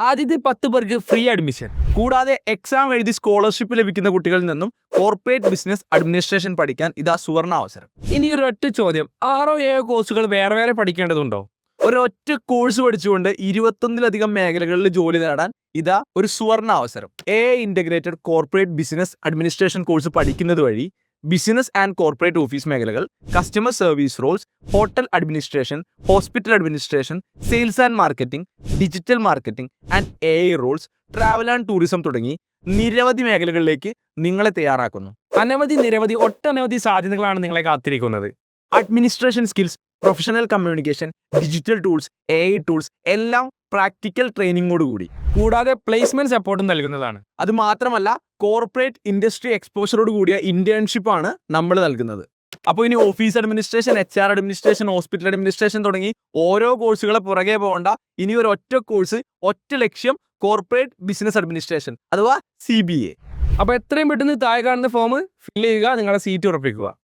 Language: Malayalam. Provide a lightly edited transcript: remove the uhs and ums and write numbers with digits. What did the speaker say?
ആദ്യത്തെ 10 പേർക്ക് ഫ്രീ അഡ്മിഷൻ. കൂടാതെ എക്സാം എഴുതി സ്കോളർഷിപ്പ് ലഭിക്കുന്ന കുട്ടികളിൽ നിന്നും കോർപ്പറേറ്റ് ബിസിനസ് അഡ്മിനിസ്ട്രേഷൻ പഠിക്കാൻ ഇതാ സുവർണ അവസരം. ഇനി ഒരൊറ്റ ചോദ്യം, 6-7 കോഴ്സുകൾ വേറെ വേറെ പഠിക്കേണ്ടതുണ്ടോ? ഒരൊറ്റ കോഴ്സ് പഠിച്ചുകൊണ്ട് 21ലധികം മേഖലകളിൽ ജോലി നേടാൻ ഇതാ ഒരു സുവർണ അവസരം. Integrated corporate business administration course പഠിക്കുന്നത് വഴി ബിസിനസ് ആൻഡ് കോർപ്പറേറ്റ് ഓഫീസ് മേഖലകൾ, customer service roles, hotel administration, hospital administration, sales and marketing, digital marketing and AI roles, travel and tourism തുടങ്ങി നിരവധി മേഖലകളിലേക്ക് നിങ്ങളെ തയ്യാറാക്കുന്നു. ഒട്ടനവധി സാധ്യതകളാണ് നിങ്ങളെ കാത്തിരിക്കുന്നത്. Administration skills, professional communication, digital tools, AI tools എല്ലാം പ്രാക്ടിക്കൽ ട്രെയിനിങ്ങോടുകൂടി. കൂടാതെ പ്ലേസ്മെന്റ് സപ്പോർട്ടും നൽകുന്നതാണ്. അത് മാത്രമല്ല, കോർപ്പറേറ്റ് ഇൻഡസ്ട്രി എക്സ്പോഷറോട് കൂടിയ ഇന്റേൺഷിപ്പാണ് നമ്മൾ നൽകുന്നത്. അപ്പോൾ ഇനി office administration, HR administration, hospital administration തുടങ്ങി ഓരോ കോഴ്സുകളെ പുറകെ പോകണ്ട. ഇനി ഒരു ഒറ്റ കോഴ്സ്, ഒറ്റ ലക്ഷ്യം, കോർപ്പറേറ്റ് ബിസിനസ് അഡ്മിനിസ്ട്രേഷൻ അഥവാ CBA. അപ്പോൾ എത്രയും പെട്ടെന്ന് താഴെ കാണുന്ന ഫോം ഫില്ല് ചെയ്യുക, നിങ്ങളുടെ സീറ്റ് ഉറപ്പിക്കുക.